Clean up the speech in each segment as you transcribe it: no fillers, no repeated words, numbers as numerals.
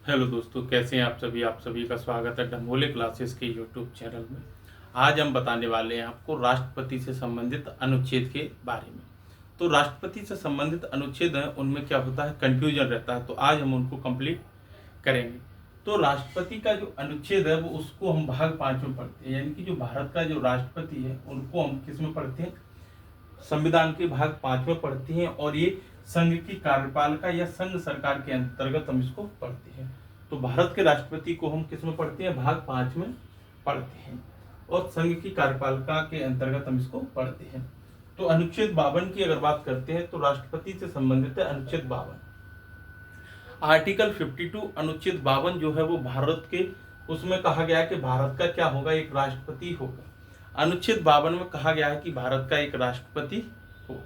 Hello दोस्तों, कैसे हैं आप सभी का स्वागत है ढंगोले क्लासेस के यूट्यूब चैनल में। आज हम बताने वाले हैं आपको राष्ट्रपति से संबंधित अनुच्छेद के बारे में। तो राष्ट्रपति से संबंधित अनुच्छेद हैं, उनमें क्या होता है, कंफ्यूजन रहता है, तो आज हम उनको कंप्लीट करेंगे। तो राष्ट्रपति का जो अनुच्छेद है वो उसको हम भाग 5 में पढ़ते हैं, यानी कि जो भारत का जो राष्ट्रपति है उनको हम किस में पढ़ते हैं, संविधान के भाग 5 में पढ़ते हैं। और ये संघ की कार्यपालिका या संघ सरकार के अंतर्गत हम इसको पढ़ते हैं। तो भारत के राष्ट्रपति को हम किस में पढ़ते हैं, भाग 5 में पढ़ते हैं, और संघ की कार्यपालिका के अंतर्गत हम इसको पढ़ते हैं। तो अनुच्छेद 52 की अगर बात करते हैं तो राष्ट्रपति से संबंधित है अनुच्छेद 52। आर्टिकल 52 अनुच्छेद 52 जो है वो भारत के, उसमें कहा गया है कि भारत का क्या होगा, एक राष्ट्रपति होगा। अनुच्छेद 52 में कहा गया है कि भारत का एक राष्ट्रपति होगा।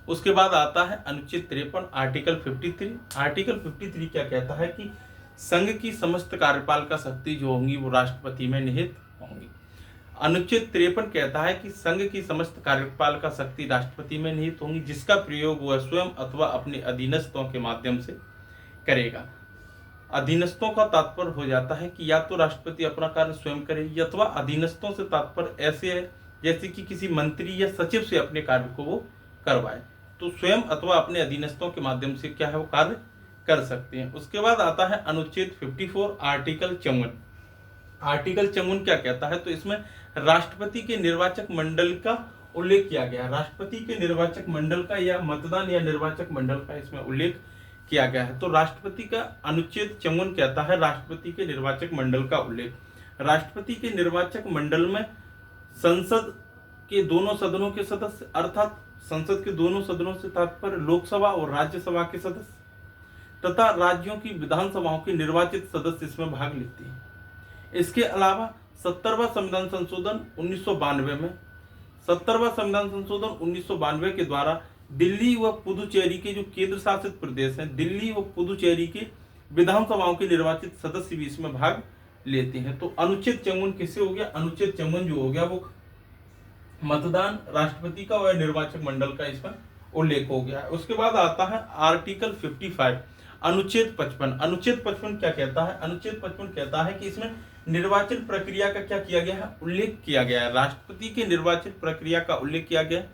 उसके बाद आता है अनुच्छेद 53 आर्टिकल 53। आर्टिकल 53 क्या कहता है कि संघ की समस्त कार्यपालिका शक्ति जो होंगी वो राष्ट्रपति में निहित होंगी। अनुच्छेद 53 कहता है कि संघ की समस्त कार्यपालिका शक्ति राष्ट्रपति में निहित होंगी, जिसका प्रयोग वह स्वयं अथवा अपने अधीनस्थों के माध्यम से करेगा। अधीनस्थों का तात्पर्य हो जाता है कि या तो राष्ट्रपति अपना कार्य स्वयं करे, अथवा अधीनस्थों से तात्पर्य ऐसे है जैसे कि किसी मंत्री या सचिव से अपने कार्य को वो करवाए। तो स्वयं अथवा अपने अधीनस्थों के माध्यम से क्या है वो कार्य कर सकते हैं। उसके बाद आता है अनुच्छेद 54 आर्टिकल 54। आर्टिकल 54 क्या कहता है, तो इसमें राष्ट्रपति के निर्वाचक मंडल का उल्लेख किया गया। राष्ट्रपति के निर्वाचक मंडल का या मतदान या निर्वाचक मंडल का इसमें उल्लेख किया गया है। तो राष्ट्रपति का अनुच्छेद 54 कहता है राष्ट्रपति के निर्वाचक मंडल का उल्लेख। राष्ट्रपति के निर्वाचक मंडल में संसद के दोनों सदनों के सदस्य, अर्थात संसद के दोनों सदनों से तात्पर्य लोकसभा और राज्यसभा के सदस्य तथा राज्यों की विधानसभाओं के निर्वाचित सदस्य इसमें भाग लेते हैं। इसके अलावा 70वां संविधान संशोधन 1992 में 70वां संविधान संशोधन 1992 के द्वारा दिल्ली व पुदुचेरी के जो केंद्र शासित प्रदेश हैं, दिल्ली व पुदुचेरी के विधानसभाओं के निर्वाचित सदस्य भी इसमें भाग लेते हैं। तो अनुच्छेद 54 किससे हो गया, अनुच्छेद 54 जो हो गया वो मतदान, राष्ट्रपति का और निर्वाचक मंडल का इसमें उल्लेख हो गया है। उसके बाद आता है आर्टिकल 55 अनुच्छेद 55। अनुच्छेद 55 क्या कहता है, अनुच्छेद 55 कहता है कि इसमें निर्वाचन प्रक्रिया का क्या किया गया है, उल्लेख किया गया है। राष्ट्रपति के निर्वाचन प्रक्रिया का उल्लेख किया गया है।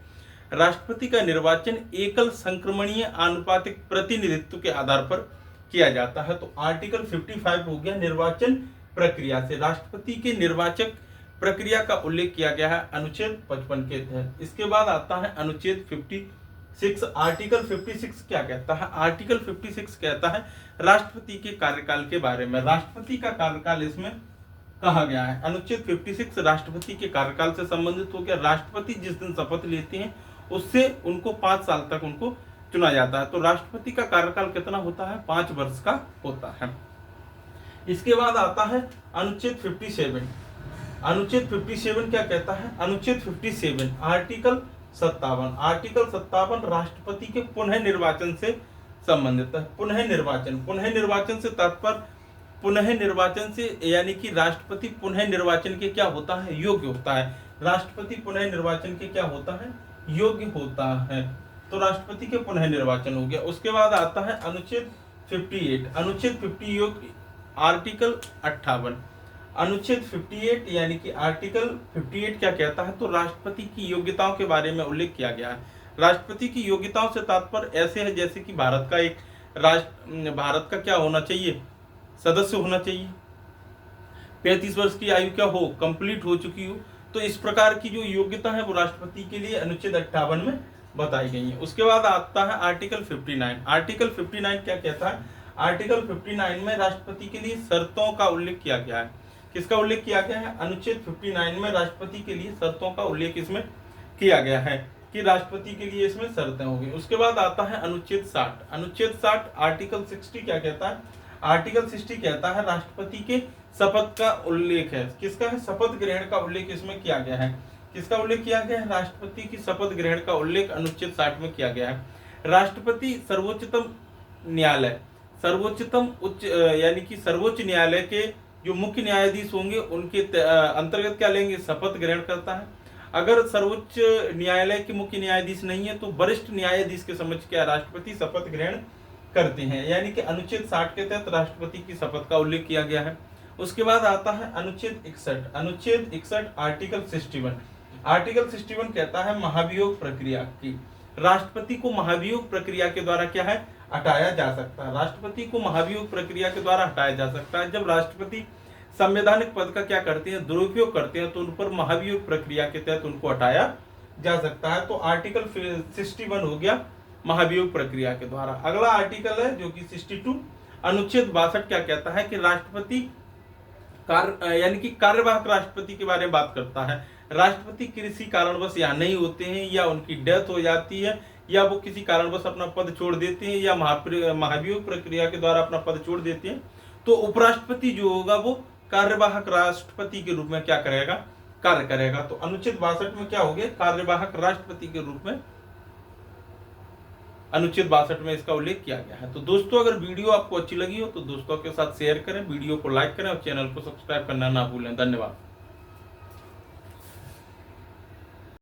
राष्ट्रपति का निर्वाचन एकल संक्रमणीय आनुपातिक प्रतिनिधित्व के आधार पर किया जाता है। तो आर्टिकल 55 हो गया निर्वाचन प्रक्रिया से, राष्ट्रपति के निर्वाचक प्रक्रिया का उल्लेख किया गया है अनुच्छेद 55 के तहत। इसके बाद आता है अनुच्छेद 56 आर्टिकल 56 क्या कहता है, आर्टिकल 56 कहता है राष्ट्रपति के कार्यकाल के बारे में। राष्ट्रपति का कार्यकाल इसमें कहा गया है। अनुच्छेद 56 राष्ट्रपति के कार्यकाल से संबंधित हो गया। राष्ट्रपति जिस दिन शपथ लेते हैं उससे उनको 5 साल तक उनको चुना जाता है। तो राष्ट्रपति का कार्यकाल कितना होता है, 5 वर्ष का होता है। इसके बाद आता है अनुच्छेद 57। अनुच्छेद 57 क्या कहता है, अनुच्छेद 57 आर्टिकल 57। आर्टिकल 57 राष्ट्रपति के पुनः निर्वाचन से संबंधित है। पुनः निर्वाचन से तात्पर्य, पुनः निर्वाचन से यानी कि राष्ट्रपति पुनः निर्वाचन के क्या होता है, योग्य होता है। राष्ट्रपति पुनः निर्वाचन के क्या होता है, योग्य होता है। तो राष्ट्रपति के पुनः निर्वाचन हो गया। उसके बाद आता है अनुच्छेद 58। अनुच्छेद 58 आर्टिकल 58। अनुच्छेद 58 यानी कि आर्टिकल 58 क्या कहता है, तो राष्ट्रपति की योग्यताओं के बारे में उल्लेख किया गया है। राष्ट्रपति की योग्यताओं से तात्पर्य ऐसे है जैसे कि भारत का क्या होना चाहिए, सदस्य होना चाहिए, 35 वर्ष की आयु क्या हो, कंप्लीट हो चुकी हो। तो इस प्रकार की जो योग्यता है वो राष्ट्रपति के लिए अनुच्छेद 58 में बताई गई है। उसके बाद आता है आर्टिकल 59। आर्टिकल 59 क्या कहता है, आर्टिकल 59 में राष्ट्रपति के लिए शर्तों का उल्लेख किया गया है। किसका उल्लेख किया गया है, अनुच्छेद 59 में राष्ट्रपति के लिए शर्तों का उल्लेख इसमें किया गया है कि राष्ट्रपति के लिए इसमें शर्तें होंगी। उसके बाद आता है अनुच्छेद 60। अनुच्छेद 60 आर्टिकल 60 क्या कहता है, आर्टिकल 60 कहता है राष्ट्रपति के शपथ का उल्लेख है। किसका है, शपथ ग्रहण का उल्लेख इसमें किया गया है। किसका उल्लेख किया गया है, राष्ट्रपति की शपथ ग्रहण का उल्लेख अनुच्छेद 60 में किया गया है। राष्ट्रपति सर्वोच्चतम न्यायालय, सर्वोच्चतम उच्च यानी कि सर्वोच्च न्यायालय के जो मुख्य न्यायाधीश होंगे उनके अंतर्गत क्या लेंगे, शपथ ग्रहण करता है। अगर सर्वोच्च न्यायालय के मुख्य न्यायाधीश नहीं है तो वरिष्ठ न्यायाधीश के समक्ष क्या राष्ट्रपति शपथ ग्रहण करते हैं, यानी कि अनुच्छेद 60 के तहत राष्ट्रपति की शपथ का उल्लेख किया गया है। उसके बाद आता है अनुच्छेद 61। अनुच्छेद 61 आर्टिकल 61। आर्टिकल 61 कहता है महाभियोग प्रक्रिया की, राष्ट्रपति को महाभियोग प्रक्रिया के द्वारा क्या है, हटाया जा सकता है। राष्ट्रपति को महाभियोग प्रक्रिया के द्वारा हटाया जा सकता है। जब राष्ट्रपति संवैधानिक पद का क्या करते हैं, दुरुपयोग करते हैं, तो उन पर महाभियोग प्रक्रिया के तहत उनको हटाया जा सकता है। तो आर्टिकल 61 हो गया महाभियोग प्रक्रिया के द्वारा। अगला आर्टिकल है जो कि 62, अनुच्छेद 62 क्या कहता है कि राष्ट्रपति यानी कि कार्यवाहक राष्ट्रपति के बारे में बात करता है। राष्ट्रपति किसी कारणवश यहाँ नहीं होते हैं, या उनकी डेथ हो जाती है, या वो किसी कारणवश अपना पद छोड़ देते हैं, या महाभियोग प्रक्रिया के द्वारा अपना पद छोड़ देते हैं, तो उपराष्ट्रपति जो होगा वो कार्यवाहक राष्ट्रपति के रूप में क्या करेगा, कार्य करेगा। तो अनुच्छेद 62 में क्या हो गया, कार्यवाहक राष्ट्रपति के रूप में अनुच्छेद 62 में इसका उल्लेख किया गया है। तो दोस्तों अगर वीडियो आपको अच्छी लगी हो तो दोस्तों के साथ शेयर करें, वीडियो को लाइक करें और चैनल को सब्सक्राइब करना ना भूलें। धन्यवाद।